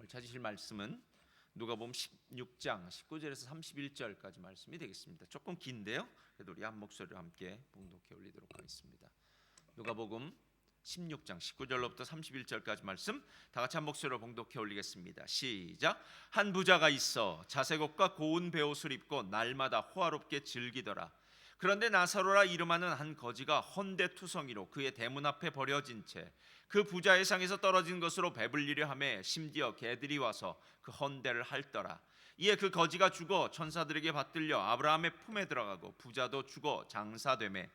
오늘 찾으실 말씀은 누가복음 16장 19절에서 31절까지 말씀이 되겠습니다. 조금 긴데요. 그래도 우리 한 목소리로 함께 봉독해 올리도록 하겠습니다. 누가복음 16장 19절로부터 31절까지 말씀 다 같이 한 목소리로 봉독해 올리겠습니다. 시작. 한 부자가 있어 자색옷과 고운 베옷을 입고 날마다 호화롭게 즐기더라. 그런데 나사로라 이름하는 한 거지가 헌데투성이로 그의 대문 앞에 버려진 채 그 부자의 상에서 떨어진 것으로 배불리려 하매 심지어 개들이 와서 그 헌데를 핥더라. 이에 그 거지가 죽어 천사들에게 받들려 아브라함의 품에 들어가고 부자도 죽어 장사되매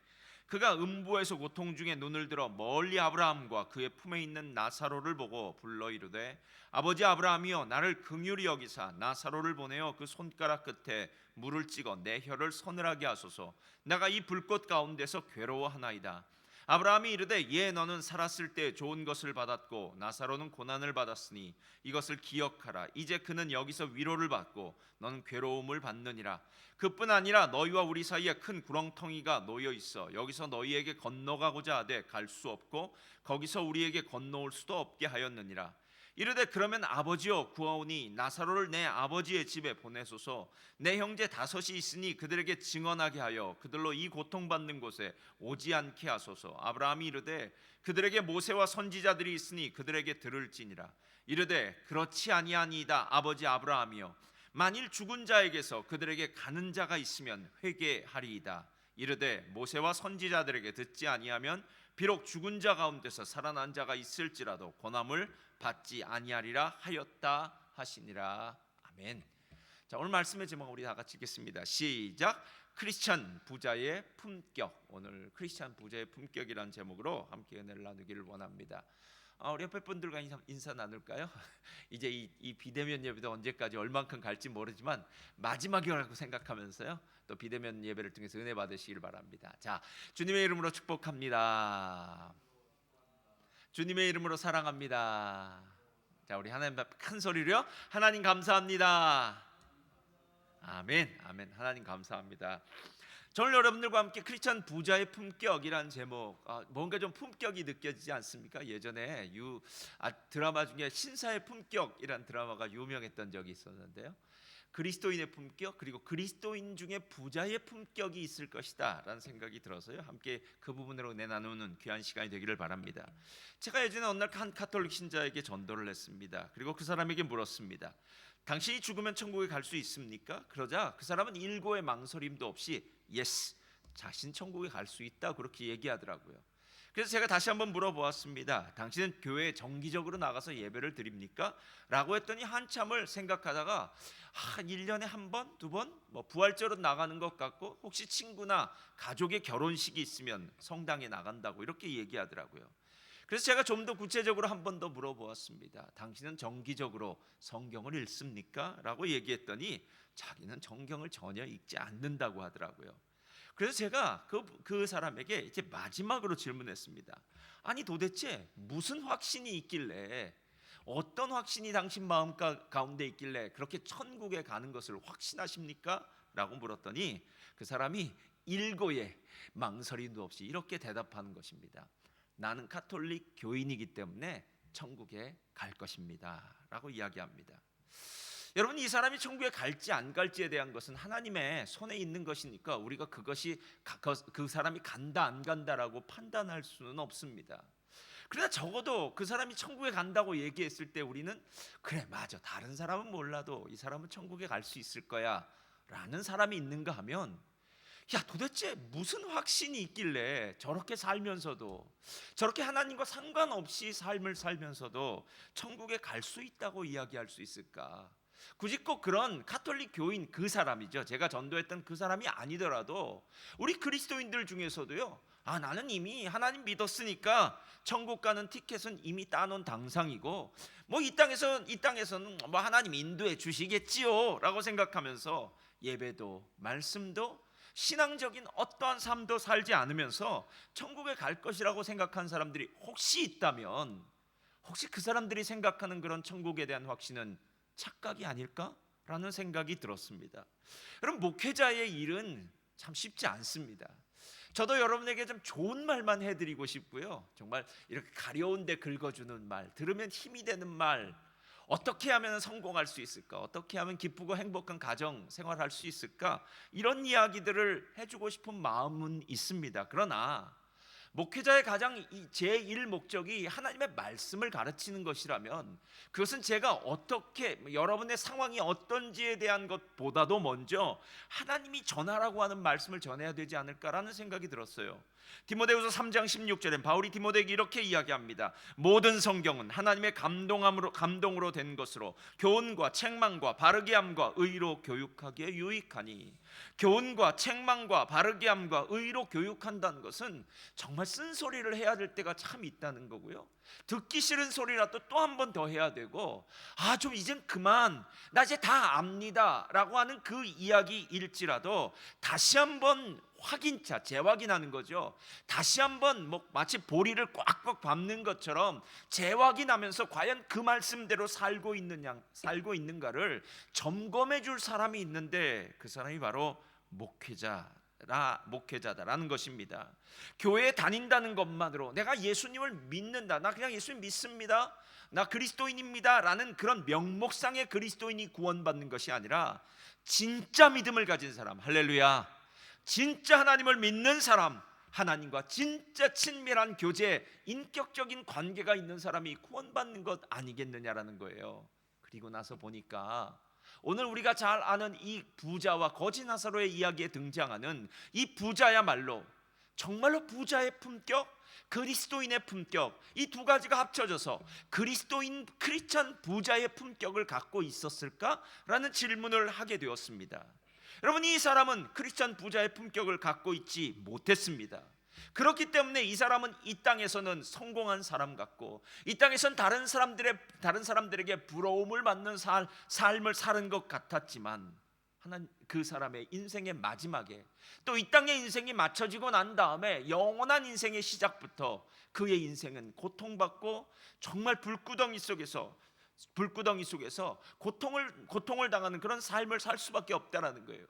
그가 음부에서 고통 중에 눈을 들어 멀리 아브라함과 그의 품에 있는 나사로를 보고 불러 이르되 아버지 아브라함이여 나를 긍휼히 여기사 나사로를 보내어 그 손가락 끝에 물을 찍어 내 혀를 서늘하게 하소서. 내가 이 불꽃 가운데서 괴로워하나이다. 아브라함이 이르되 예 너는 살았을 때 좋은 것을 받았고 나사로는 고난을 받았으니 이것을 기억하라. 이제 그는 여기서 위로를 받고 너는 괴로움을 받느니라. 그뿐 아니라 너희와 우리 사이에 큰 구렁텅이가 놓여 있어 여기서 너희에게 건너가고자 하되 갈 수 없고 거기서 우리에게 건너올 수도 없게 하였느니라. 이르되 그러면 아버지여 구하오니 나사로를 내 아버지의 집에 보내소서. 내 형제 다섯이 있으니 그들에게 증언하게 하여 그들로 이 고통받는 곳에 오지 않게 하소서. 아브라함이 이르되 그들에게 모세와 선지자들이 있으니 그들에게 들을지니라. 이르되 그렇지 아니하니이다 아버지 아브라함이여 만일 죽은 자에게서 그들에게 가는 자가 있으면 회개하리이다. 이르되 모세와 선지자들에게 듣지 아니하면 비록 죽은 자 가운데서 살아난 자가 있을지라도 고난을 받지 아니하리라 하였다 하시니라. 아멘. 자, 오늘 말씀의 제목 우리 다 같이 읽겠습니다. 시작. 크리스찬 부자의 품격. 오늘 크리스찬 부자의 품격이라는 제목으로 함께 은혜를 나누기를 원합니다. 우리 옆에 분들과 인사 나눌까요? 이제 이 비대면 예배도 언제까지 얼만큼 갈지 모르지만 마지막이라고 생각하면서요 또 비대면 예배를 통해서 은혜 받으시길 바랍니다. 자, 주님의 이름으로 축복합니다. 주님의 이름으로 사랑합니다. 자, 우리 하나님 앞에 큰 소리로요 하나님 감사합니다. 아멘, 아멘. 하나님 감사합니다. 저는 여러분들과 함께 크리스찬 부자의 품격이라는 제목, 뭔가 좀 품격이 느껴지지 않습니까? 예전에 드라마 중에 신사의 품격이라는 드라마가 유명했던 적이 있었는데요. 그리스도인의 품격 그리고 그리스도인 중에 부자의 품격이 있을 것이다 라는 생각이 들어서요 함께 그 부분으로 나누는 귀한 시간이 되기를 바랍니다. 제가 예전에 어느 날 한 가톨릭 신자에게 전도를 했습니다. 그리고 그 사람에게 물었습니다. 당신이 죽으면 천국에 갈 수 있습니까? 그러자 그 사람은 일고의 망설임도 없이 예스, 자신 천국에 갈 수 있다 그렇게 얘기하더라고요. 그래서 제가 다시 한번 물어보았습니다. 당신은 교회에 정기적으로 나가서 예배를 드립니까? 라고 했더니 한참을 생각하다가 1년에 한 번, 두 번 부활절은 나가는 것 같고 혹시 친구나 가족의 결혼식이 있으면 성당에 나간다고 이렇게 얘기하더라고요. 그래서 제가 좀 더 구체적으로 한 번 더 물어보았습니다. 당신은 정기적으로 성경을 읽습니까? 라고 얘기했더니 자기는 성경을 전혀 읽지 않는다고 하더라고요. 그래서 제가 그 사람에게 이제 마지막으로 질문했습니다. 아니 도대체 무슨 확신이 있길래 어떤 확신이 당신 마음 가운데 있길래 그렇게 천국에 가는 것을 확신하십니까? 라고 물었더니 그 사람이 일고의 망설임도 없이 이렇게 대답하는 것입니다. 나는 가톨릭 교인이기 때문에 천국에 갈 것입니다 라고 이야기합니다. 여러분, 이 사람이 천국에 갈지 안 갈지에 대한 것은 하나님의 손에 있는 것이니까 우리가 그것이 그 사람이 간다 안 간다라고 판단할 수는 없습니다. 그러나 적어도 그 사람이 천국에 간다고 얘기했을 때 우리는 그래 맞아, 다른 사람은 몰라도 이 사람은 천국에 갈 수 있을 거야 라는 사람이 있는가 하면 야 도대체 무슨 확신이 있길래 저렇게 살면서도 저렇게 하나님과 상관없이 삶을 살면서도 천국에 갈 수 있다고 이야기할 수 있을까? 굳이 꼭 그런 가톨릭 교인 그 사람이죠. 제가 전도했던 그 사람이 아니더라도 우리 그리스도인들 중에서도요. 나는 이미 하나님 믿었으니까 천국 가는 티켓은 이미 따놓은 당상이고 이 땅에서는 하나님 인도해 주시겠지요라고 생각하면서 예배도 말씀도 신앙적인 어떠한 삶도 살지 않으면서 천국에 갈 것이라고 생각하는 사람들이 혹시 있다면 혹시 그 사람들이 생각하는 그런 천국에 대한 확신은 착각이 아닐까라는 생각이 들었습니다. 여러분, 목회자의 일은 참 쉽지 않습니다. 저도 여러분에게 좀 좋은 말만 해드리고 싶고요. 정말 이렇게 가려운데 긁어주는 말, 들으면 힘이 되는 말, 어떻게 하면 성공할 수 있을까? 어떻게 하면 기쁘고 행복한 가정 생활할 수 있을까? 이런 이야기들을 해주고 싶은 마음은 있습니다. 그러나 목회자의 가장 제1 목적이 하나님의 말씀을 가르치는 것이라면 그것은 제가 어떻게 여러분의 상황이 어떤지에 대한 것보다도 먼저 하나님이 전하라고 하는 말씀을 전해야 되지 않을까라는 생각이 들었어요. 디모데후서 3장 16절엔 바울이 디모데에게 이렇게 이야기합니다. 모든 성경은 하나님의 감동으로 된 것으로 교훈과 책망과 바르게 함과 의로 교육하기에 유익하니, 교훈과 책망과 바르게 함과 의로 교육한다는 것은 정말 쓴소리를 해야 될 때가 참 있다는 거고요. 듣기 싫은 소리라도 또 한 번 더 해야 되고, 좀 이젠 그만, 나 이제 다 압니다 라고 하는 그 이야기일지라도 다시 한번 확인차, 재확인하는 거죠. 다시 한번 마치 보리를 꽉꽉 밟는 것처럼 재확인하면서 과연 그 말씀대로 살고 있는가를 점검해 줄 사람이 있는데, 그 사람이 바로 목회자다라는 것입니다. 교회에 다닌다는 것만으로 내가 예수님을 믿는다, 나 그냥 예수님 믿습니다, 나 그리스도인입니다 라는 그런 명목상의 그리스도인이 구원받는 것이 아니라 진짜 믿음을 가진 사람, 할렐루야, 진짜 하나님을 믿는 사람, 하나님과 진짜 친밀한 교제, 인격적인 관계가 있는 사람이 구원받는 것 아니겠느냐라는 거예요. 그리고 나서 보니까 오늘 우리가 잘 아는 이 부자와 거지 나사로의 이야기에 등장하는 이 부자야말로 정말로 부자의 품격, 그리스도인의 품격, 이 두 가지가 합쳐져서 크리스찬 부자의 품격을 갖고 있었을까라는 질문을 하게 되었습니다. 여러분, 이 사람은 크리스찬 부자의 품격을 갖고 있지 못했습니다. 그렇기 때문에 이 사람은 이 땅에서는 성공한 사람 같고, 이 땅에서는 다른 사람들에게 부러움을 받는 삶을 사는 것 같았지만, 그 사람의 인생의 마지막에, 또 이 땅의 인생이 맞춰지고 난 다음에 영원한 인생의 시작부터 그의 인생은 고통받고 정말 불구덩이 속에서 고통을 당하는 그런 삶을 살 수밖에 없다라는 거예요.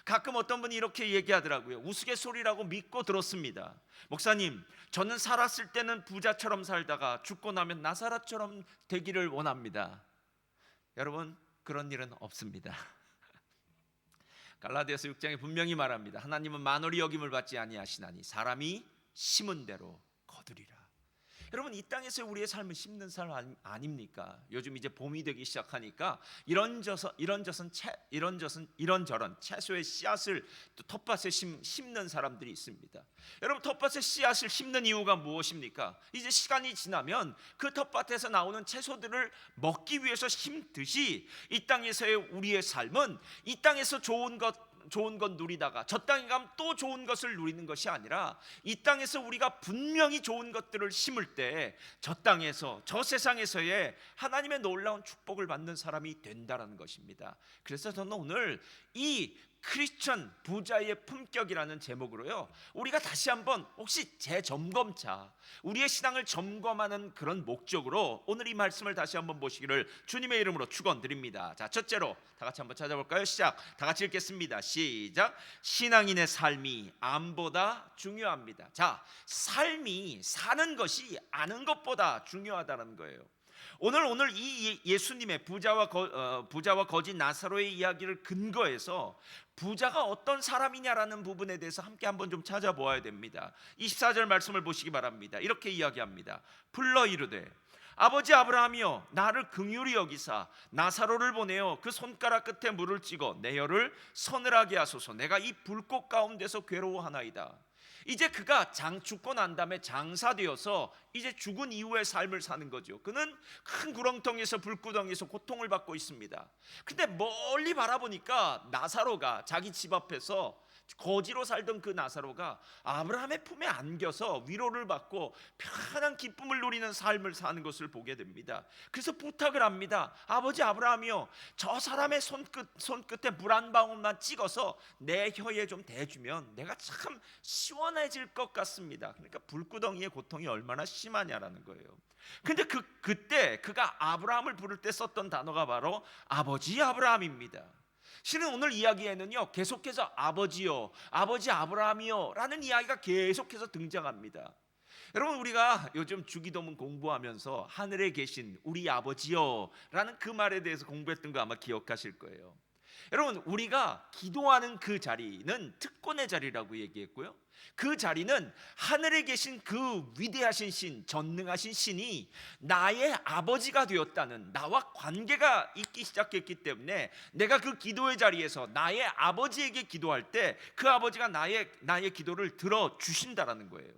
가끔 어떤 분이 이렇게 얘기하더라고요. 우스갯소리라고 믿고 들었습니다. 목사님, 저는 살았을 때는 부자처럼 살다가 죽고 나면 나사렛처럼 되기를 원합니다. 여러분, 그런 일은 없습니다. 갈라디아서 6장에 분명히 말합니다. 하나님은 만월이 여김을 받지 아니하시나니 사람이 심은 대로 거두리라. 여러분, 이 땅에서 우리의 삶을 심는 삶 아닙니까? 요즘 이제 봄이 되기 시작하니까 이런저런 채소의 씨앗을 또 텃밭에 심는 사람들이 있습니다. 여러분, 텃밭에 씨앗을 심는 이유가 무엇입니까? 이제 시간이 지나면 그 텃밭에서 나오는 채소들을 먹기 위해서 심듯이 이 땅에서의 우리의 삶은 이 땅에서 좋은 것 누리다가 저 땅에 가면 또 좋은 것을 누리는 것이 아니라, 이 땅에서 우리가 분명히 좋은 것들을 심을 때 저 땅에서, 저 세상에서의 하나님의 놀라운 축복을 받는 사람이 된다는 것입니다. 그래서 저는 오늘 이 크리스천 부자의 품격이라는 제목으로요, 우리가 다시 한번 혹시 재점검차, 우리의 신앙을 점검하는 그런 목적으로 오늘 이 말씀을 다시 한번 보시기를 주님의 이름으로 축원드립니다. 자, 첫째로 다 같이 한번 찾아볼까요? 시작. 다 같이 읽겠습니다. 시작. 신앙인의 삶이 암보다 중요합니다. 자, 삶이 사는 것이 아는 것보다 중요하다는 거예요. 오늘 이 예수님의 부자와 거지 나사로의 이야기를 근거해서 부자가 어떤 사람이냐라는 부분에 대해서 함께 한번 좀 찾아보아야 됩니다. 24절 말씀을 보시기 바랍니다. 이렇게 이야기합니다. 불러 이르되 아버지 아브라함이여, 나를 긍휼히 여기사 나사로를 보내어 그 손가락 끝에 물을 찍어 내 혀를 서늘하게 하소서. 내가 이 불꽃 가운데서 괴로워하나이다. 이제 그가 죽고 난 다음에 장사되어서 이제 죽은 이후의 삶을 사는 거죠. 그는 큰 구렁텅이에서, 불구덩이에서 고통을 받고 있습니다. 근데 멀리 바라보니까 나사로가, 자기 집 앞에서 거지로 살던 그 나사로가 아브라함의 품에 안겨서 위로를 받고 편안한 기쁨을 누리는 삶을 사는 것을 보게 됩니다. 그래서 부탁을 합니다. 아버지 아브라함이요, 저 사람의 손끝에 물 한 방울만 찍어서 내 혀에 좀 대주면 내가 참 시원해질 것 같습니다. 그러니까 불구덩이의 고통이 얼마나 심하냐라는 거예요. 근데 그때 그가 아브라함을 부를 때 썼던 단어가 바로 아버지 아브라함입니다. 실은 오늘 이야기에는요, 계속해서 아버지요, 아버지 아브라함이요 라는 이야기가 계속해서 등장합니다. 여러분, 우리가 요즘 주기도문 공부하면서 하늘에 계신 우리 아버지요 라는 그 말에 대해서 공부했던 거 아마 기억하실 거예요. 여러분, 우리가 기도하는 그 자리는 특권의 자리라고 얘기했고요, 그 자리는 하늘에 계신 그 위대하신 신, 전능하신 신이 나의 아버지가 되었다는, 나와 관계가 있기 시작했기 때문에 내가 그 기도의 자리에서 나의 아버지에게 기도할 때 그 아버지가 나의 기도를 들어주신다라는 거예요.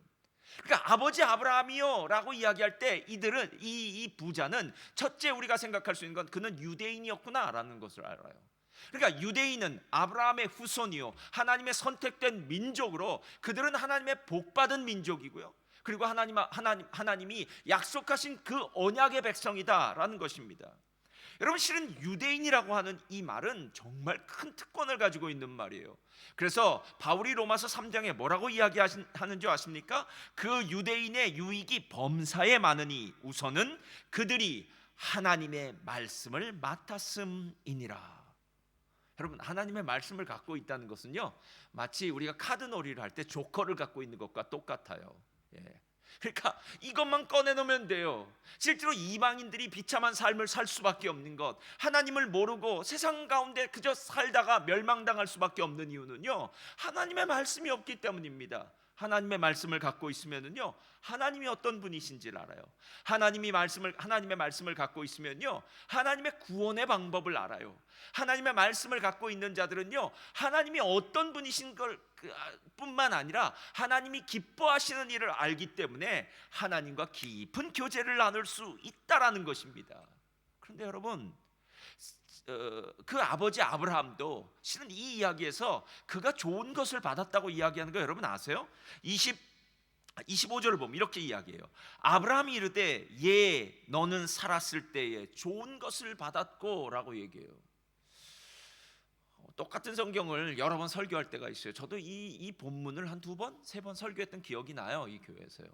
그러니까 아버지 아브라함이요 라고 이야기할 때 이들은 이 부자는 첫째 우리가 생각할 수 있는 건 그는 유대인이었구나 라는 것을 알아요. 그러니까 유대인은 아브라함의 후손이요, 하나님의 선택된 민족으로 그들은 하나님의 복받은 민족이고요, 그리고 하나님이 약속하신 그 언약의 백성이다라는 것입니다. 여러분, 실은 유대인이라고 하는 이 말은 정말 큰 특권을 가지고 있는 말이에요. 그래서 바울이 로마서 3장에 뭐라고 이야기하는 줄 아십니까? 그 유대인의 유익이 범사에 많으니 우선은 그들이 하나님의 말씀을 맡았음이니라. 여러분, 하나님의 말씀을 갖고 있다는 것은요, 마치 우리가 카드놀이를 할 때 조커를 갖고 있는 것과 똑같아요. 그러니까 이것만 꺼내놓으면 돼요. 실제로 이방인들이 비참한 삶을 살 수밖에 없는 것, 하나님을 모르고 세상 가운데 그저 살다가 멸망당할 수밖에 없는 이유는요, 하나님의 말씀이 없기 때문입니다. 하나님의 말씀을 갖고 있으면은요, 하나님이 어떤 분이신지를 알아요. 하나님의 말씀을 갖고 있으면요, 하나님의 구원의 방법을 알아요. 하나님의 말씀을 갖고 있는 자들은요, 하나님이 어떤 분이신 걸 뿐만 아니라 하나님이 기뻐하시는 일을 알기 때문에 하나님과 깊은 교제를 나눌 수 있다라는 것입니다. 그런데 여러분, 그 아버지 아브라함도 실은 이 이야기에서 그가 좋은 것을 받았다고 이야기하는 거 여러분 아세요? 25절을 보면 이렇게 이야기해요. 아브라함이 이르되 예 너는 살았을 때에 좋은 것을 받았고 라고 얘기해요. 똑같은 성경을 여러 번 설교할 때가 있어요. 저도 이 본문을 한 2번, 3번 설교했던 기억이 나요, 이 교회에서요.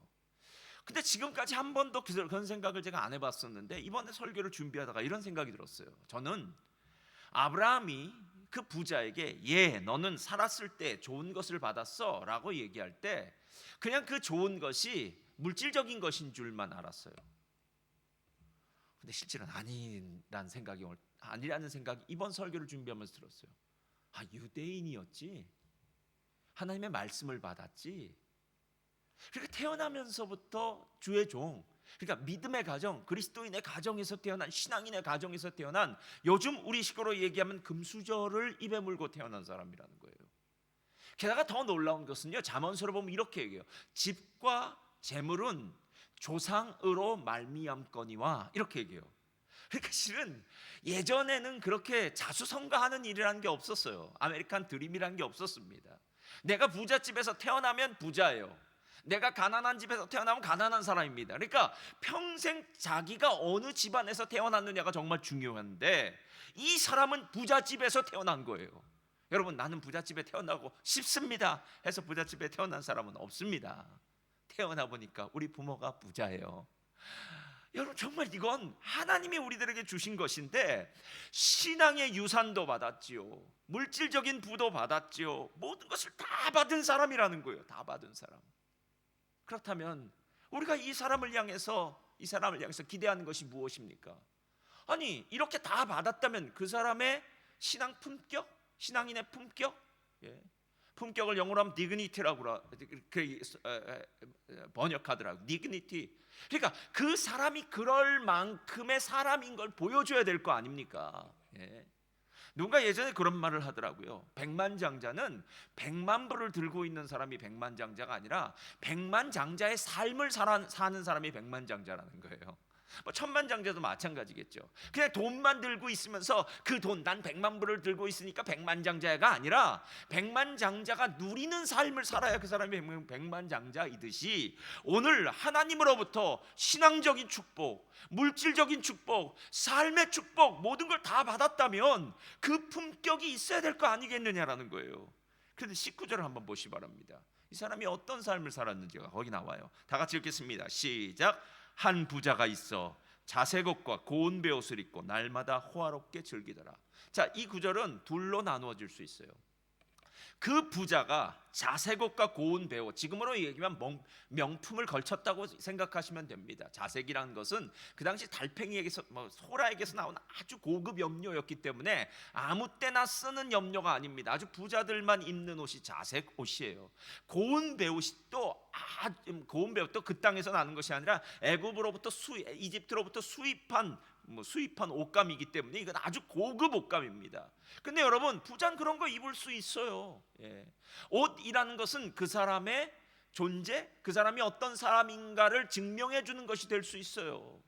근데 지금까지 한 번도 그런 생각을 제가 안 해봤었는데 이번에 설교를 준비하다가 이런 생각이 들었어요. 저는 아브라함이 그 부자에게 예 너는 살았을 때 좋은 것을 받았어 라고 얘기할 때 그냥 그 좋은 것이 물질적인 것인 줄만 알았어요. 근데 실제는 아니라는 생각이 이번 설교를 준비하면서 들었어요. 아, 유대인이었지, 하나님의 말씀을 받았지, 그러니까 태어나면서부터 주의 종, 그러니까 믿음의 가정, 그리스도인의 가정에서 태어난, 신앙인의 가정에서 태어난, 요즘 우리 식으로 얘기하면 금수저를 입에 물고 태어난 사람이라는 거예요. 게다가 더 놀라운 것은요, 잠언서를 보면 이렇게 얘기해요. 집과 재물은 조상으로 말미암거니와 이렇게 얘기해요. 그러니까 실은 예전에는 그렇게 자수성가하는 일이라는 게 없었어요. 아메리칸 드림이라는 게 없었습니다. 내가 부잣집에서 태어나면 부자예요. 내가 가난한 집에서 태어나면 가난한 사람입니다. 그러니까 평생 자기가 어느 집안에서 태어났느냐가 정말 중요한데 이 사람은 부잣집에서 태어난 거예요. 여러분, 나는 부잣집에 태어나고 싶습니다 해서 부잣집에 태어난 사람은 없습니다. 태어나 보니까 우리 부모가 부자예요. 여러분, 정말 이건 하나님이 우리들에게 주신 것인데 신앙의 유산도 받았지요, 물질적인 부도 받았지요, 모든 것을 다 받은 사람이라는 거예요. 다 받은 사람. 그렇다면 우리가 이 사람을 향해서 기대하는 것이 무엇입니까? 아니, 이렇게 다 받았다면 그 사람의 신앙 품격, 신앙인의 품격, 품격을 영어로 하면 dignity라고 번역하더라고요. dignity. 그러니까 그 사람이 그럴 만큼의 사람인 걸 보여줘야 될 거 아닙니까? 누군가 예전에 그런 말을 하더라고요. 백만장자는 100만 불을 들고 있는 사람이 백만장자가 아니라 백만장자의 삶을 사는 사람이 백만장자라는 거예요. 뭐 천만장자도 마찬가지겠죠. 그냥 돈만 들고 있으면서 그 돈, 난 100만 불을 들고 있으니까 백만장자가 아니라 백만장자가 누리는 삶을 살아야 그 사람이 백만장자이듯이 오늘 하나님으로부터 신앙적인 축복, 물질적인 축복, 삶의 축복, 모든 걸 다 받았다면 그 품격이 있어야 될 거 아니겠느냐라는 거예요. 그런데 19절을 한번 보시기 바랍니다. 이 사람이 어떤 삶을 살았는지가 거기 나와요. 다 같이 읽겠습니다. 시작. 한 부자가 있어 자색 옷과 고운 베옷을 입고 날마다 호화롭게 즐기더라. 자, 이 구절은 둘로 나누어질 수 있어요. 그 부자가 자색옷과 고운 배옷, 지금으로 얘기하면 명품을 걸쳤다고 생각하시면 됩니다. 자색이라는 것은 그 당시 달팽이에게서 소라에게서 나온 아주 고급 염료였기 때문에 아무 때나 쓰는 염료가 아닙니다. 아주 부자들만 입는 옷이 자색 옷이에요. 고운 배옷이 또 고운 배옷도 그 땅에서 나는 것이 아니라 애굽으로부터 이집트로부터 수입한 옷감이기 때문에 이건 아주 고급 옷감입니다. 근데 여러분, 부자는 그런 거 입을 수 있어요. 옷이라는 것은 그 사람의 존재, 그 사람이 어떤 사람인가를 증명해 주는 것이 될 수 있어요.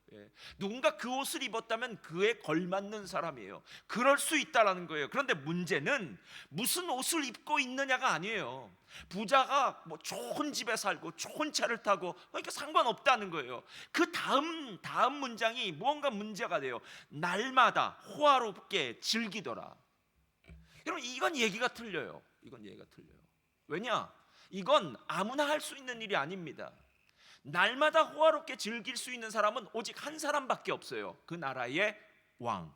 누군가 그 옷을 입었다면 그에 걸맞는 사람이에요. 그럴 수 있다라는 거예요. 그런데 문제는 무슨 옷을 입고 있느냐가 아니에요. 부자가 좋은 집에 살고 좋은 차를 타고 그러니까 상관없다는 거예요. 그 다음 문장이 무언가 문제가 돼요. 날마다 호화롭게 즐기더라. 여러분, 이건 얘기가 틀려요. 왜냐? 이건 아무나 할 수 있는 일이 아닙니다. 날마다 호화롭게 즐길 수 있는 사람은 오직 한 사람밖에 없어요. 그 나라의 왕.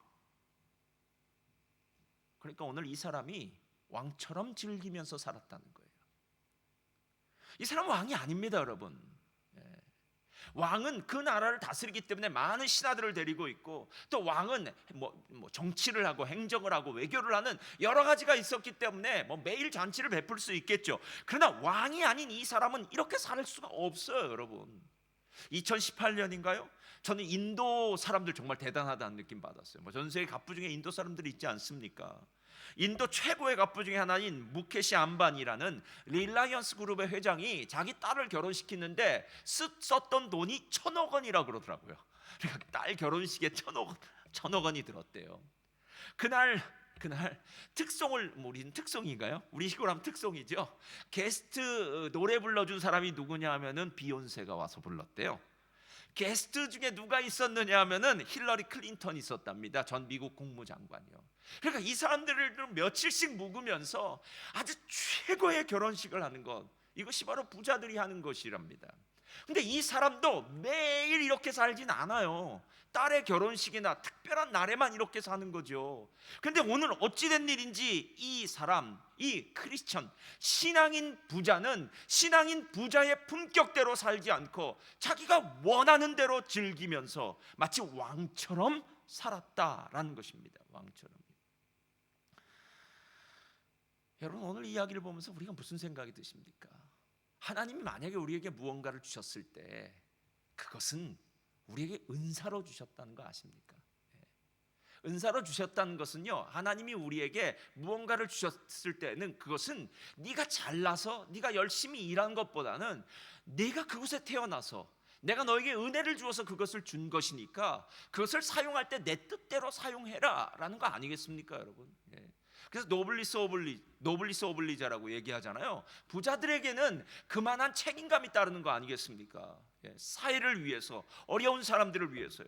그러니까 오늘 이 사람이 왕처럼 즐기면서 살았다는 거예요. 이 사람은 왕이 아닙니다, 여러분. 왕은 그 나라를 다스리기 때문에 많은 신하들을 데리고 있고, 또 왕은 정치를 하고 행정을 하고 외교를 하는 여러 가지가 있었기 때문에 매일 잔치를 베풀 수 있겠죠. 그러나 왕이 아닌 이 사람은 이렇게 살 수가 없어요, 여러분. 2018년인가요? 저는 인도 사람들 정말 대단하다는 느낌 받았어요. 전 세계 갑부 중에 인도 사람들이 있지 않습니까? 인도 최고의 갑부 중에 하나인 무케시 암바니라는 릴라이언스 그룹의 회장이 자기 딸을 결혼시키는데 썼던 돈이 1,000억 원이라고 그러더라고요. 그러니까 딸 결혼식에 1,000억 원이 들었대요. 그날 특송을, 우리는 특송인가요? 우리 시골 하면 특송이죠. 게스트 노래 불러준 사람이 누구냐 하면은 비욘세가 와서 불렀대요. 게스트 중에 누가 있었느냐 하면은 힐러리 클린턴이 있었답니다. 전 미국 국무장관이요. 그러니까 이 사람들을 며칠씩 묵으면서 아주 최고의 결혼식을 하는 것, 이것이 바로 부자들이 하는 것이랍니다. 근데 이 사람도 매일 이렇게 살진 않아요. 딸의 결혼식이나 특별한 날에만 이렇게 사는 거죠. 근데 오늘 어찌된 일인지 이 사람, 이 크리스천 신앙인 부자는 신앙인 부자의 품격대로 살지 않고 자기가 원하는 대로 즐기면서 마치 왕처럼 살았다라는 것입니다. 왕처럼. 여러분, 오늘 이야기를 보면서 우리가 무슨 생각이 드십니까? 하나님이 만약에 우리에게 무언가를 주셨을 때 그것은 우리에게 은사로 주셨다는 거 아십니까? 은사로 주셨다는 것은요, 하나님이 우리에게 무언가를 주셨을 때는 그것은 네가 잘나서 네가 열심히 일한 것보다는 네가 그곳에 태어나서 내가 너에게 은혜를 주어서 그것을 준 것이니까 그것을 사용할 때 내 뜻대로 사용해라 라는 거 아니겠습니까, 여러분? 그래서 노블리스 오블리자라고 얘기하잖아요. 부자들에게는 그만한 책임감이 따르는 거 아니겠습니까? 사회를 위해서, 어려운 사람들을 위해서요.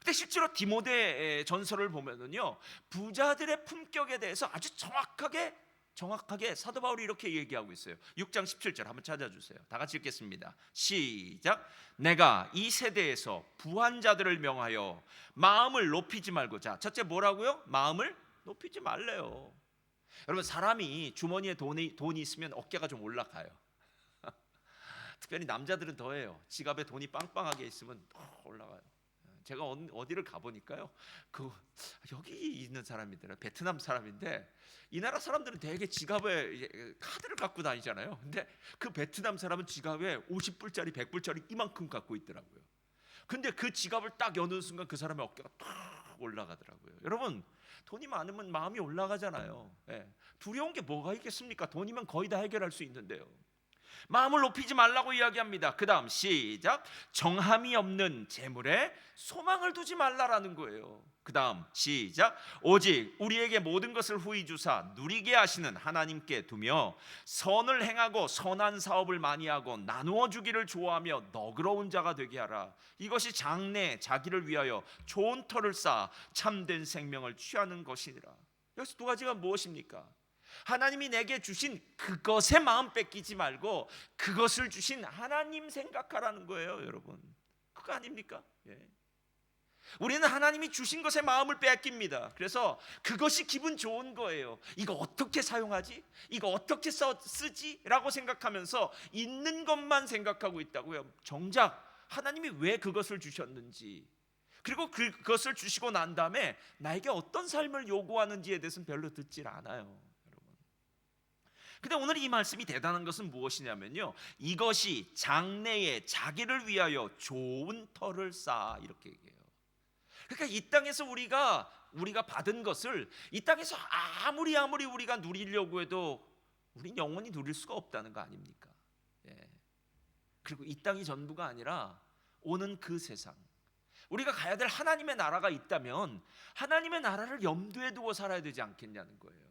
근데 실제로 디모데 전서를 보면은요, 부자들의 품격에 대해서 아주 정확하게 사도 바울이 이렇게 얘기하고 있어요. 6장 17절 한번 찾아주세요. 다 같이 읽겠습니다. 시작. 내가 이 세대에서 부한 자들을 명하여 마음을 높이지 말고. 자, 첫째 뭐라고요? 마음을 높이지 말래요. 여러분, 사람이 주머니에 돈이 있으면 어깨가 좀 올라가요. 특별히 남자들은 더해요. 지갑에 돈이 빵빵하게 있으면 올라가요. 제가 어디를 가보니까요, 여기 있는 사람이더라, 베트남 사람인데 이 나라 사람들은 되게 지갑에 카드를 갖고 다니잖아요. 근데 그 베트남 사람은 지갑에 50불짜리 100불짜리 이만큼 갖고 있더라고요. 근데 그 지갑을 딱 여는 순간 그 사람의 어깨가 탁 올라가더라고요. 여러분, 돈이 많으면 마음이 올라가잖아요. 두려운 게 뭐가 있겠습니까? 돈이면 거의 다 해결할 수 있는데요. 마음을 높이지 말라고 이야기합니다. 그 다음 시작. 정함이 없는 재물에 소망을 두지 말라라는 거예요. 그 다음 시작. 오직 우리에게 모든 것을 후히 주사 누리게 하시는 하나님께 두며 선을 행하고 선한 사업을 많이 하고 나누어 주기를 좋아하며 너그러운 자가 되게 하라. 이것이 장래 자기를 위하여 좋은 터를 쌓아 참된 생명을 취하는 것이니라. 여기서 두 가지가 무엇입니까? 하나님이 내게 주신 그것에 마음 뺏기지 말고 그것을 주신 하나님 생각하라는 거예요, 여러분. 그거 아닙니까? 우리는 하나님이 주신 것에 마음을 뺏깁니다. 그래서 그것이 기분 좋은 거예요. 이거 어떻게 사용하지? 이거 어떻게 쓰지? 라고 생각하면서 있는 것만 생각하고 있다고요. 정작 하나님이 왜 그것을 주셨는지, 그리고 그것을 주시고 난 다음에 나에게 어떤 삶을 요구하는지에 대해서는 별로 듣질 않아요. 근데 오늘 이 말씀이 대단한 것은 무엇이냐면요, 이것이 장래에 자기를 위하여 좋은 터를 쌓아, 이렇게 얘기해요. 그러니까 이 땅에서 우리가 받은 것을 이 땅에서 아무리 우리가 누리려고 해도 우린 영원히 누릴 수가 없다는 거 아닙니까? 예. 그리고 이 땅이 전부가 아니라 오는 그 세상, 우리가 가야 될 하나님의 나라가 있다면 하나님의 나라를 염두에 두고 살아야 되지 않겠냐는 거예요.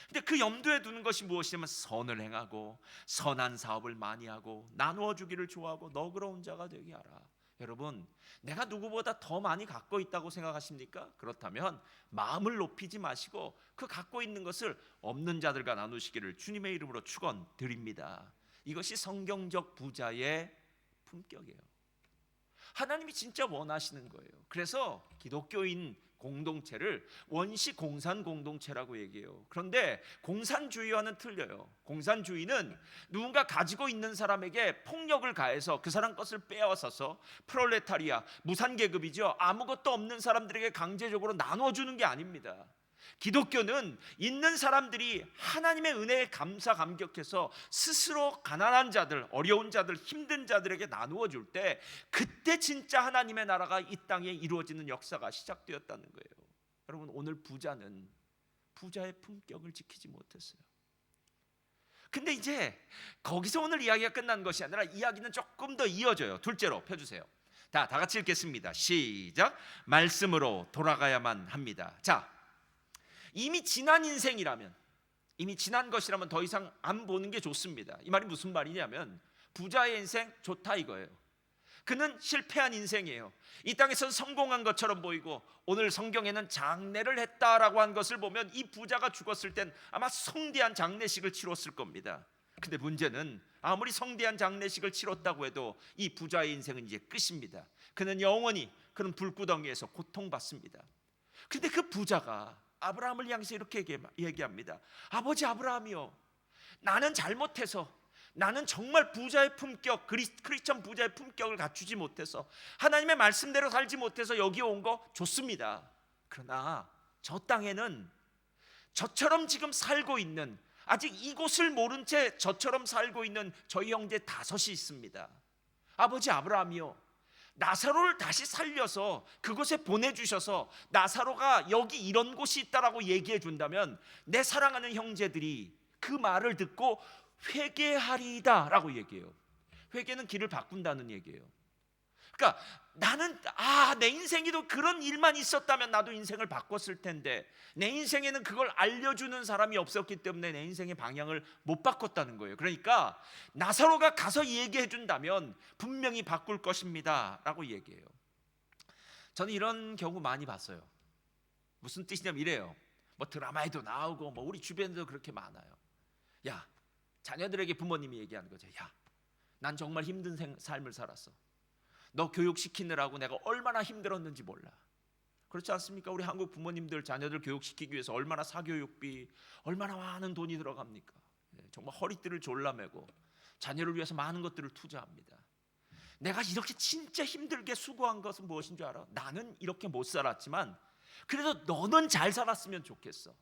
근데 그 염두에 두는 것이 무엇이냐면 선을 행하고 선한 사업을 많이 하고 나누어 주기를 좋아하고 너그러운 자가 되게 하라. 여러분, 내가 누구보다 더 많이 갖고 있다고 생각하십니까? 그렇다면 마음을 높이지 마시고 그 갖고 있는 것을 없는 자들과 나누시기를 주님의 이름으로 축원드립니다. 이것이 성경적 부자의 품격이에요. 하나님이 진짜 원하시는 거예요. 그래서 기독교인 공동체를 원시 공산 공동체라고 얘기해요. 그런데 공산주의와는 틀려요. 공산주의는 누군가 가지고 있는 사람에게 폭력을 가해서 그 사람 것을 빼앗아서 프롤레타리아, 무산계급이죠. 아무것도 없는 사람들에게 강제적으로 나눠주는 게 아닙니다. 기독교는 있는 사람들이 하나님의 은혜에 감사감격해서 스스로 가난한 자들, 어려운 자들, 힘든 자들에게 나누어 줄 때 그때 진짜 하나님의 나라가 이 땅에 이루어지는 역사가 시작되었다는 거예요. 여러분, 오늘 부자는 부자의 품격을 지키지 못했어요. 근데 이제 거기서 오늘 이야기가 끝난 것이 아니라 이야기는 조금 더 이어져요. 둘째로 펴주세요. 다 같이 읽겠습니다. 시작. 말씀으로 돌아가야만 합니다. 자, 이미 지난 인생이라면, 이미 지난 것이라면 더 이상 안 보는 게 좋습니다. 이 말이 무슨 말이냐면 부자의 인생 좋다 이거예요. 그는 실패한 인생이에요. 이 땅에서 성공한 것처럼 보이고 오늘 성경에는 장례를 했다라고 한 것을 보면 이 부자가 죽었을 땐 아마 성대한 장례식을 치렀을 겁니다. 근데 문제는 아무리 성대한 장례식을 치렀다고 해도 이 부자의 인생은 이제 끝입니다. 그는 영원히 그런 불구덩이에서 고통받습니다. 근데 그 부자가 아브라함을 향해서 이렇게 얘기합니다. 아버지 아브라함이요, 나는 잘못해서, 나는 정말 부자의 품격, 크리스천 부자의 품격을 갖추지 못해서 하나님의 말씀대로 살지 못해서 여기 온 거 좋습니다. 그러나 저 땅에는 저처럼 지금 살고 있는, 아직 이곳을 모른 채 저처럼 살고 있는 저희 형제 5이 있습니다. 아버지 아브라함이요, 나사로를 다시 살려서 그곳에 보내주셔서 나사로가 여기 이런 곳이 있다라고 얘기해 준다면 내 사랑하는 형제들이 그 말을 듣고 회개하리이다 라고 얘기해요. 회개는 길을 바꾼다는 얘기예요. 그러니까 나는 내 인생에도 그런 일만 있었다면 나도 인생을 바꿨을 텐데 내 인생에는 그걸 알려주는 사람이 없었기 때문에 내 인생의 방향을 못 바꿨다는 거예요. 그러니까 나사로가 가서 얘기해 준다면 분명히 바꿀 것입니다 라고 얘기해요. 저는 이런 경우 많이 봤어요. 무슨 뜻이냐면 이래요. 뭐 드라마에도 나오고 뭐 우리 주변에도 그렇게 많아요. 야, 자녀들에게 부모님이 얘기하는 거죠. 야, 난 정말 힘든 삶을 살았어. 너 교육시키느라고 내가 얼마나 힘들었는지 몰라. 그렇지 않습니까? 우리 한국 부모님들 자녀들 교육시키기 위해서 얼마나 사교육비, 얼마나 많은 돈이 들어갑니까? 정말 허리띠를 졸라매고 자녀를 위해서 많은 것들을 투자합니다. 내가 이렇게 진짜 힘들게 수고한 것은 무엇인 줄 알아? 나는 이렇게 못 살았지만 그래도 너는 잘 살았으면 좋겠어.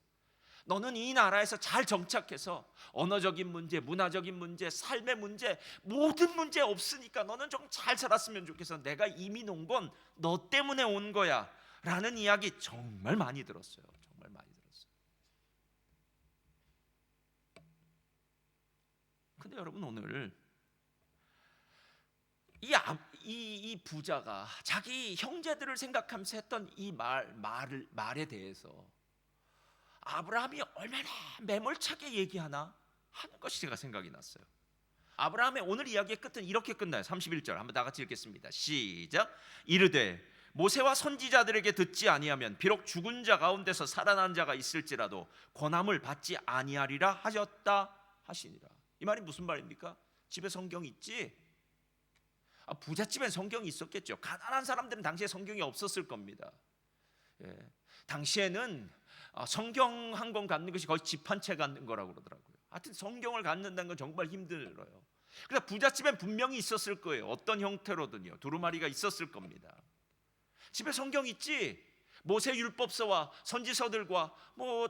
너는 이 나라에서 잘 정착해서 언어적인 문제, 문화적인 문제, 삶의 문제, 모든 문제 없으니까 너는 좀 잘 살았으면 좋겠어. 내가 이민 온 건 너 때문에 온 거야 라는 이야기 정말 많이 들었어요. 정말 많이 들었어요. 근데 여러분, 오늘 이 부자가 자기 형제들을 생각하면서 했던 이 말에 대해서 아브라함이 얼마나 매몰차게 얘기하나 하는 것이 제가 생각이 났어요. 아브라함의 오늘 이야기의 끝은 이렇게 끝나요. 31절 한번 다 같이 읽겠습니다. 시작. 이르되 모세와 선지자들에게 듣지 아니하면 비록 죽은 자 가운데서 살아난 자가 있을지라도 권함을 받지 아니하리라 하셨다 하시니라. 이 말이 무슨 말입니까? 집에 성경 있지? 부잣집엔 성경이 있었겠죠. 가난한 사람들은 당시에 성경이 없었을 겁니다. 예. 당시에는 성경 한 권 갖는 것이 거의 집 한 채 갖는 거라고 그러더라고요. 하여튼 성경을 갖는다는 건 정말 힘들어요. 그래서 부잣집엔 분명히 있었을 거예요. 어떤 형태로든요. 두루마리가 있었을 겁니다. 집에 성경 있지? 모세 율법서와 선지서들과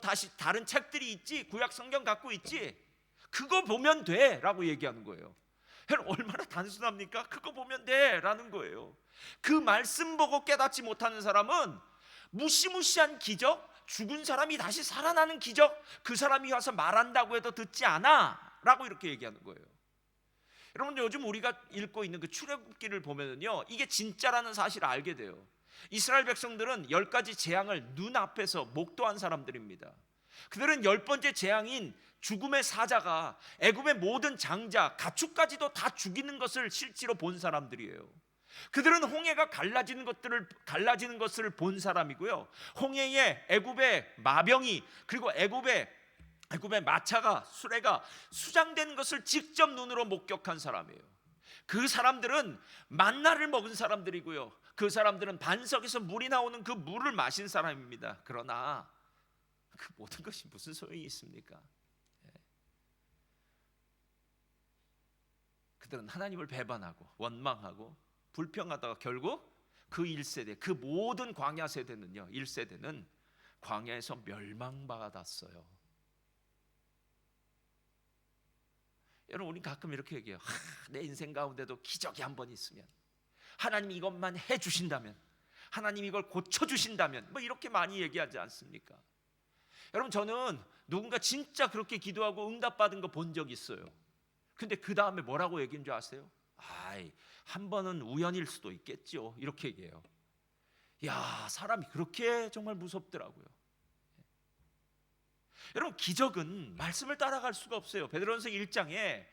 다시 다른 책들이 있지? 구약 성경 갖고 있지? 그거 보면 돼라고 얘기하는 거예요. 여러분 얼마나 단순합니까? 그거 보면 돼라는 거예요. 그 말씀 보고 깨닫지 못하는 사람은 무시무시한 기적, 죽은 사람이 다시 살아나는 기적, 그 사람이 와서 말한다고 해도 듣지 않아 라고 이렇게 얘기하는 거예요. 여러분 요즘 우리가 읽고 있는 그 출애굽기를 보면은요, 이게 진짜라는 사실을 알게 돼요. 이스라엘 백성들은 10가지 재앙을 눈앞에서 목도한 사람들입니다. 그들은 10번째 재앙인 죽음의 사자가 애굽의 모든 장자, 가축까지도 다 죽이는 것을 실제로 본 사람들이에요. 그들은 홍해가 갈라지는 것을 본 사람이고요. 홍해에 애굽의 마병이, 그리고 애굽의 마차가, 수레가 수장되는 것을 직접 눈으로 목격한 사람이에요. 그 사람들은 만나를 먹은 사람들이고요. 그 사람들은 반석에서 물이 나오는 그 물을 마신 사람입니다. 그러나 그 모든 것이 무슨 소용이 있습니까? 그들은 하나님을 배반하고 원망하고 불평하다가 결국 그 1세대, 그 모든 광야 세대는요, 1세대는 광야에서 멸망받았어요. 여러분 우리 가끔 이렇게 얘기해요. 내 인생 가운데도 기적이 한 번 있으면, 하나님이 이것만 해주신다면, 하나님이 이걸 고쳐주신다면, 이렇게 많이 얘기하지 않습니까? 여러분 저는 누군가 진짜 그렇게 기도하고 응답받은 거 본 적 있어요. 근데 그 다음에 뭐라고 얘기한 줄 아세요? 한 번은 우연일 수도 있겠죠, 이렇게 얘기해요. 야, 사람이 그렇게 정말 무섭더라고요. 여러분 기적은 말씀을 따라갈 수가 없어요. 베드로전서 1장에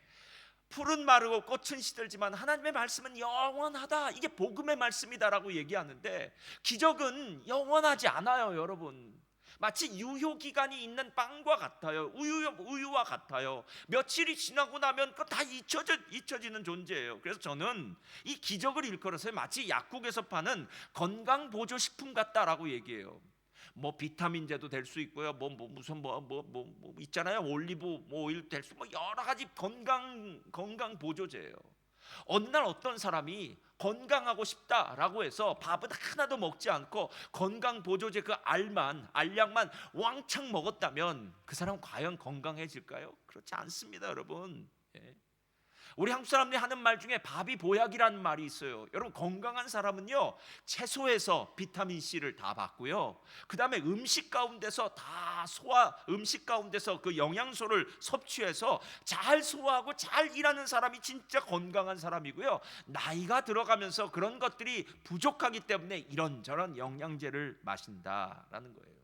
풀은 마르고 꽃은 시들지만 하나님의 말씀은 영원하다, 이게 복음의 말씀이다라고 얘기하는데, 기적은 영원하지 않아요. 여러분 마치 유효기간이 있는 빵과 같아요. 우유와 같아요. 며칠이 지나고 나면 그거 다 잊혀지는 존재예요. 그래서 저는 이 기적을 일컬어서 마치 약국에서 파는 건강보조식품 같다라고 얘기해요. 비타민제도 될 수 있고요. 무슨 있잖아요. 올리브 오일 될 수, 여러 가지 건강 보조제예요. 어느 날 어떤 사람이 건강하고 싶다라고 해서 밥은 하나도 먹지 않고 건강 보조제 그 알약만 왕창 먹었다면 그 사람 과연 건강해질까요? 그렇지 않습니다, 여러분. 우리 한국 사람들이 하는 말 중에 밥이 보약이라는 말이 있어요. 여러분 건강한 사람은요, 채소에서 비타민 C를 다 받고요, 그 다음에 음식 가운데서 그 영양소를 섭취해서 잘 소화하고 잘 일하는 사람이 진짜 건강한 사람이고요, 나이가 들어가면서 그런 것들이 부족하기 때문에 이런저런 영양제를 마신다라는 거예요.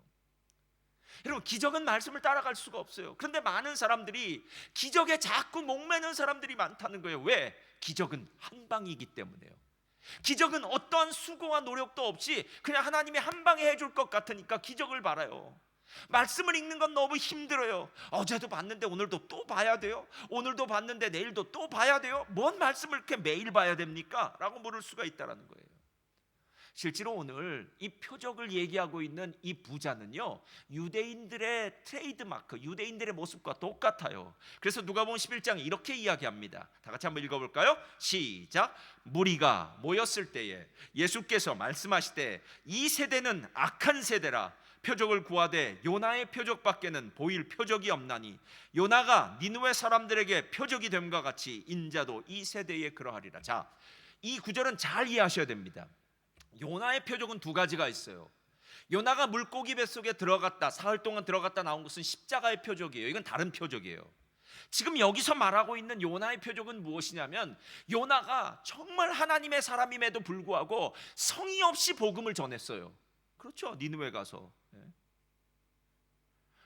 여러분 기적은 말씀을 따라갈 수가 없어요. 그런데 많은 사람들이 기적에 자꾸 목매는 사람들이 많다는 거예요. 왜? 기적은 한 방이기 때문에요. 기적은 어떠한 수고와 노력도 없이 그냥 하나님이 한 방에 해줄 것 같으니까 기적을 바라요. 말씀을 읽는 건 너무 힘들어요. 어제도 봤는데 오늘도 또 봐야 돼요? 오늘도 봤는데 내일도 또 봐야 돼요? 뭔 말씀을 이렇게 매일 봐야 됩니까? 라고 물을 수가 있다는 거예요. 실제로 오늘 이 표적을 얘기하고 있는 이 부자는요, 유대인들의 트레이드마크, 유대인들의 모습과 똑같아요. 그래서 누가복음 11장에 이렇게 이야기합니다. 다 같이 한번 읽어볼까요? 시작. 무리가 모였을 때에 예수께서 말씀하시되 이 세대는 악한 세대라. 표적을 구하되 요나의 표적밖에는 보일 표적이 없나니 요나가 니느웨 사람들에게 표적이 됨과 같이 인자도 이 세대에 그러하리라. 자, 이 구절은 잘 이해하셔야 됩니다. 요나의 표적은 두 가지가 있어요. 요나가 물고기 뱃속에 들어갔다, 사흘 동안 들어갔다 나온 것은 십자가의 표적이에요. 이건 다른 표적이에요. 지금 여기서 말하고 있는 요나의 표적은 무엇이냐면, 요나가 정말 하나님의 사람임에도 불구하고 성의 없이 복음을 전했어요. 그렇죠, 니느웨 가서.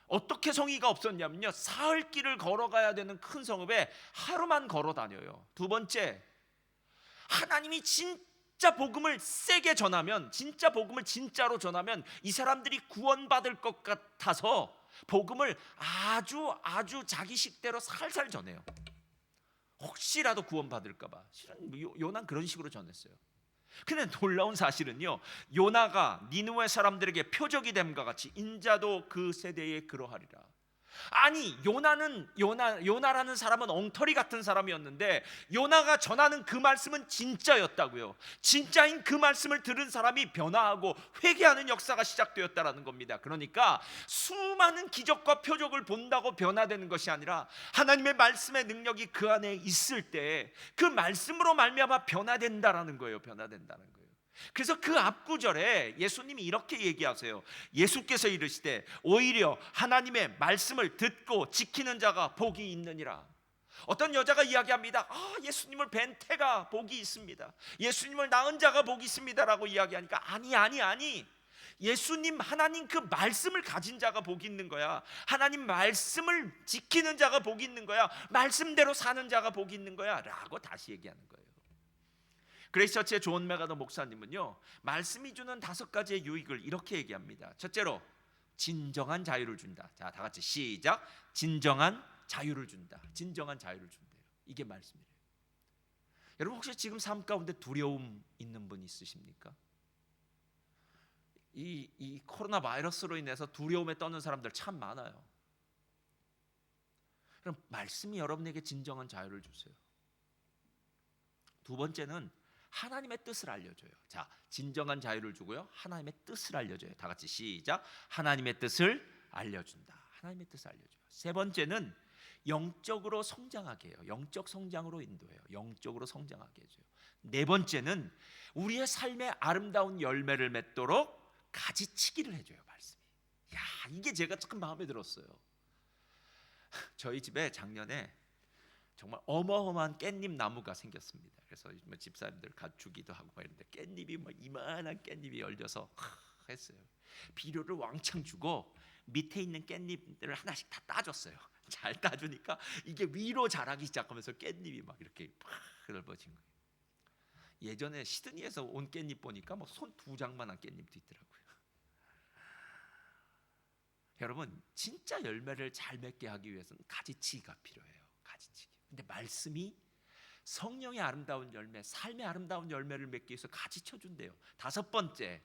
어떻게 성의가 없었냐면요, 사흘 길을 걸어가야 되는 큰 성읍에 하루만 걸어 다녀요. 두 번째, 하나님이 진짜 복음을 세게 전하면, 진짜 복음을 진짜로 전하면 이 사람들이 구원받을 것 같아서 복음을 아주 자기 식대로 살살 전해요. 혹시라도 구원받을까 봐. 실은 요나는 그런 식으로 전했어요. 근데 놀라운 사실은요, 요나가 니느웨 사람들에게 표적이 됨과 같이 인자도 그 세대에 그러하리라. 아니, 요나라는 사람은 엉터리 같은 사람이었는데 요나가 전하는 그 말씀은 진짜였다고요. 진짜인 그 말씀을 들은 사람이 변화하고 회개하는 역사가 시작되었다라는 겁니다. 그러니까 수많은 기적과 표적을 본다고 변화되는 것이 아니라 하나님의 말씀의 능력이 그 안에 있을 때 그 말씀으로 말미암아 변화된다라는 거예요. 변화된다는 거예요. 그래서 그 앞구절에 예수님이 이렇게 얘기하세요. 예수께서 이르시되 오히려 하나님의 말씀을 듣고 지키는 자가 복이 있느니라. 어떤 여자가 이야기합니다. 예수님을 뵌 태가 복이 있습니다. 예수님을 낳은 자가 복이 있습니다라고 이야기하니까 아니. 예수님, 하나님 그 말씀을 가진 자가 복이 있는 거야. 하나님 말씀을 지키는 자가 복이 있는 거야. 말씀대로 사는 자가 복이 있는 거야 라고 다시 얘기하는 거예요. 그레이스 처치의 존 메가더 목사님은요, 말씀이 주는 5가지의 유익을 이렇게 얘기합니다. 첫째로 진정한 자유를 준다. 자, 다 같이 시작. 진정한 자유를 준다. 진정한 자유를 준대요. 이게 말씀이래요. 여러분, 혹시 지금 삶 가운데 두려움 있는 분 있으십니까? 이 코로나 바이러스로 인해서 두려움에 떠는 사람들 참 많아요. 그럼 말씀이 여러분에게 진정한 자유를 주세요. 두 번째는 하나님의 뜻을 알려줘요. 자, 진정한 자유를 주고요, 하나님의 뜻을 알려줘요. 다 같이 시작. 하나님의 뜻을 알려준다. 하나님의 뜻을 알려줘요. 세 번째는 영적으로 성장하게 해요. 영적 성장으로 인도해요. 영적으로 성장하게 해줘요. 네 번째는 우리의 삶의 아름다운 열매를 맺도록 가지치기를 해줘요. 말씀이. 야, 이게 제가 참 마음에 들었어요. 저희 집에 작년에 정말 어마어마한 깻잎 나무가 생겼습니다. 그래서 집사님들 가주기도 하고 막 이런데 깻잎이 막 이만한 깻잎이 열려서 했어요. 비료를 왕창 주고 밑에 있는 깻잎들을 하나씩 다 따줬어요. 잘 따주니까 이게 위로 자라기 시작하면서 깻잎이 막 이렇게 팍 넓어진 거예요. 예전에 시드니에서 온 깻잎 보니까 뭐 손 2장만한 깻잎도 있더라고요. 여러분, 진짜 열매를 잘 맺게 하기 위해서는 가지치기가 필요해요. 가지치기. 근데 말씀이 성령의 아름다운 열매, 삶의 아름다운 열매를 맺기 위해서 가지쳐 준대요. 5번째,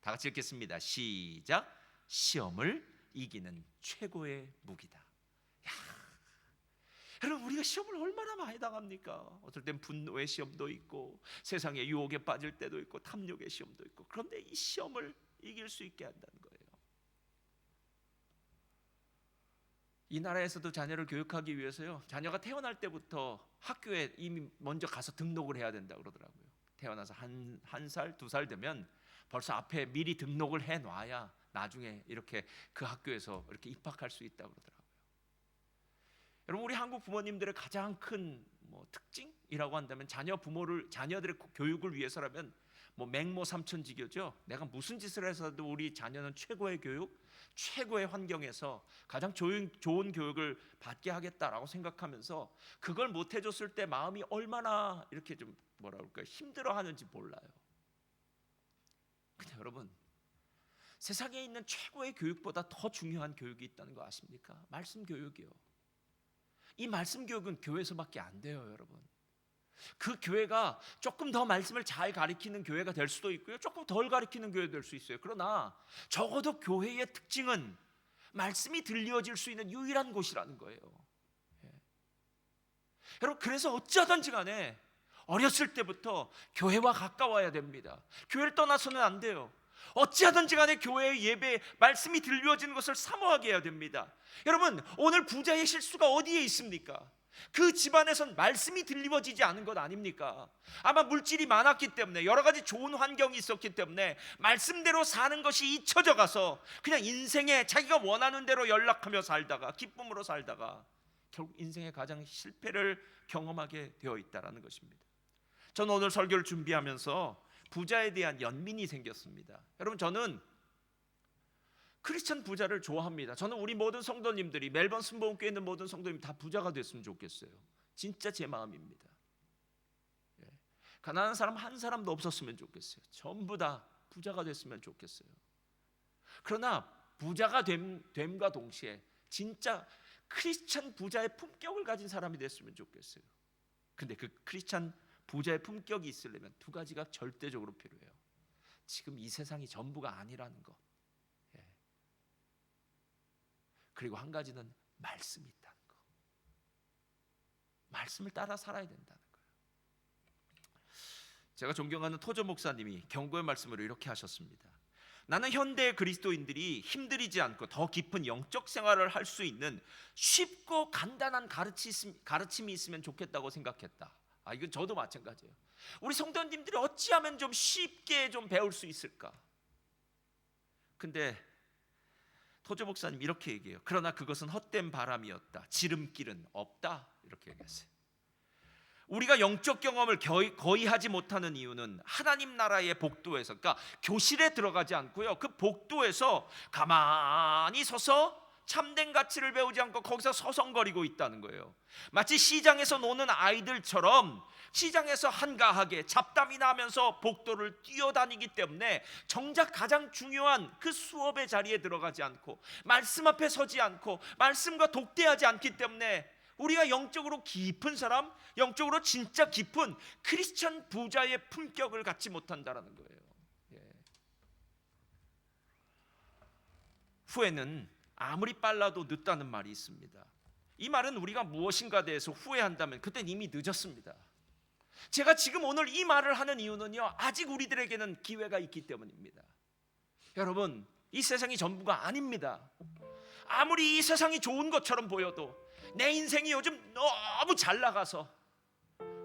다 같이 읽겠습니다. 시작. 시험을 이기는 최고의 무기다. 야, 여러분, 우리가 시험을 얼마나 많이 당합니까? 어떨 땐 분노의 시험도 있고 세상의 유혹에 빠질 때도 있고 탐욕의 시험도 있고, 그런데 이 시험을 이길 수 있게 한다는 거예요. 이 나라에서도 자녀를 교육하기 위해서요, 자녀가 태어날 때부터 학교에 이미 먼저 가서 등록을 해야 된다고 그러더라고요. 태어나서 한 살, 2살 되면 벌써 앞에 미리 등록을 해놔야 나중에 이렇게 그 학교에서 이렇게 입학할 수 있다고 그러더라고요. 여러분, 우리 한국 부모님들의 가장 큰 특징이라고 한다면 자녀들의 교육을 위해서라면 맹모 삼천지교죠. 내가 무슨 짓을 해서도 우리 자녀는 최고의 교육, 최고의 환경에서 가장 좋은 교육을 받게 하겠다라고 생각하면서 그걸 못 해줬을 때 마음이 얼마나 이렇게 좀 힘들어하는지 몰라요. 근데 여러분, 세상에 있는 최고의 교육보다 더 중요한 교육이 있다는 거 아십니까? 말씀 교육이요. 이 말씀 교육은 교회에서밖에 안 돼요, 여러분. 그 교회가 조금 더 말씀을 잘 가르치는 교회가 될 수도 있고요, 조금 덜 가르치는 교회가 될 수 있어요. 그러나 적어도 교회의 특징은 말씀이 들려질 수 있는 유일한 곳이라는 거예요. 여러분, 그래서 어찌하든지 간에 어렸을 때부터 교회와 가까워야 됩니다. 교회를 떠나서는 안 돼요. 어찌하든지 간에 교회의 예배에 말씀이 들려지는 것을 사모하게 해야 됩니다. 여러분, 오늘 부자의 실수가 어디에 있습니까? 그 집안에선 말씀이 들리워지지 않은 것 아닙니까? 아마 물질이 많았기 때문에, 여러 가지 좋은 환경이 있었기 때문에 말씀대로 사는 것이 잊혀져 가서 그냥 인생에 자기가 원하는 대로 연락하며 살다가, 기쁨으로 살다가 결국 인생의 가장 실패를 경험하게 되어 있다는 것입니다. 저는 오늘 설교를 준비하면서 부자에 대한 연민이 생겼습니다. 여러분, 저는 크리스천 부자를 좋아합니다. 저는 우리 모든 성도님들이, 멜번 순복음교회에 있는 모든 성도님 다 부자가 됐으면 좋겠어요. 진짜 제 마음입니다. 가난한 사람 한 사람도 없었으면 좋겠어요. 전부 다 부자가 됐으면 좋겠어요. 그러나 부자가 됨과 동시에 진짜 크리스천 부자의 품격을 가진 사람이 됐으면 좋겠어요. 근데 그 크리스찬 부자의 품격이 있으려면 두 가지가 절대적으로 필요해요. 지금 이 세상이 전부가 아니라는 것. 예. 그리고 한 가지는 말씀이 있다는 것. 말씀을 따라 살아야 된다는 거예요. 제가 존경하는 토저 목사님이 경고의 말씀으로 이렇게 하셨습니다. 나는 현대 그리스도인들이 힘들이지 않고 더 깊은 영적 생활을 할 수 있는 쉽고 간단한 가르침이 있으면 좋겠다고 생각했다. 이건 저도 마찬가지예요. 우리 성도님들이 어찌하면 좀 쉽게 좀 배울 수 있을까? 근데 토저 목사님 이렇게 얘기해요. 그러나 그것은 헛된 바람이었다. 지름길은 없다. 이렇게 얘기했어요. 우리가 영적 경험을 거의 하지 못하는 이유는 하나님 나라의 복도에서, 그러니까 교실에 들어가지 않고요, 그 복도에서 가만히 서서 참된 가치를 배우지 않고 거기서 서성거리고 있다는 거예요. 마치 시장에서 노는 아이들처럼 시장에서 한가하게 잡담이나 하면서 복도를 뛰어다니기 때문에 정작 가장 중요한 그 수업의 자리에 들어가지 않고 말씀 앞에 서지 않고 말씀과 독대하지 않기 때문에 우리가 영적으로 깊은 사람, 영적으로 진짜 깊은 크리스천 부자의 품격을 갖지 못한다라는 거예요. 예. 후회는 아무리 빨라도 늦다는 말이 있습니다. 이 말은 우리가 무엇인가 대해서 후회한다면 그때는 이미 늦었습니다. 제가 지금 오늘 이 말을 하는 이유는요, 아직 우리들에게는 기회가 있기 때문입니다. 여러분, 이 세상이 전부가 아닙니다. 아무리 이 세상이 좋은 것처럼 보여도 내 인생이 요즘 너무 잘 나가서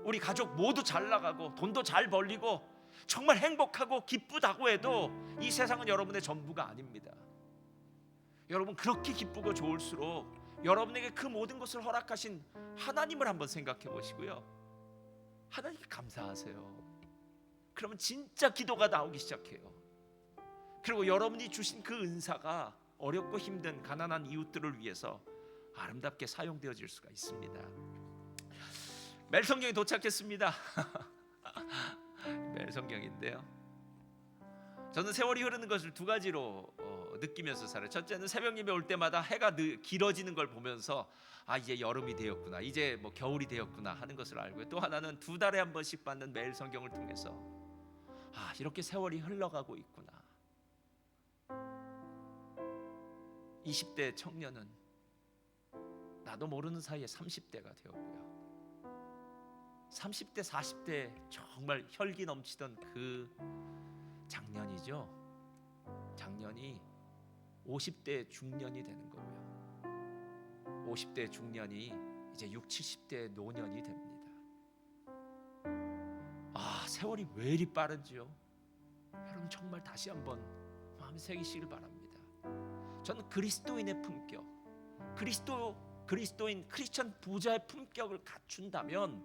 우리 가족 모두 잘 나가고 돈도 잘 벌리고 정말 행복하고 기쁘다고 해도 이 세상은 여러분의 전부가 아닙니다. 여러분, 그렇게 기쁘고 좋을수록 여러분에게 그 모든 것을 허락하신 하나님을 한번 생각해 보시고요, 하나님께 감사하세요. 그러면 진짜 기도가 나오기 시작해요. 그리고 여러분이 주신 그 은사가 어렵고 힘든 가난한 이웃들을 위해서 아름답게 사용되어질 수가 있습니다. 매일 성경에 도착했습니다. 매일 성경인데요, 저는 세월이 흐르는 것을 두 가지로 느끼면서 살아요. 첫째는 새벽 예배 올 때마다 해가 길어지는 걸 보면서 이제 여름이 되었구나, 이제 뭐 겨울이 되었구나 하는 것을 알고요. 또 하나는 두 달에 한 번씩 받는 매일 성경을 통해서 이렇게 세월이 흘러가고 있구나. 20대 청년은 나도 모르는 사이에 30대가 되었고요, 30대 40대 정말 혈기 넘치던 그 작년이죠, 작년이 50대 중년이 되는 거고요, 50대 중년이 이제 60, 70대 노년이 됩니다. 세월이 왜 이리 빠른지요? 여러분, 정말 다시 한번 마음에 새기시길 바랍니다. 저는 그리스도인의 품격, 그리스도인 크리스천 부자의 품격을 갖춘다면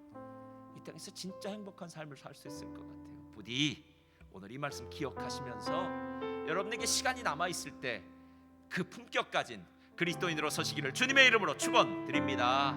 이 땅에서 진짜 행복한 삶을 살 수 있을 것 같아요. 부디 오늘 이 말씀 기억하시면서 여러분에게 시간이 남아 있을 때 그 품격 가진 그리스도인으로 서시기를 주님의 이름으로 축원드립니다.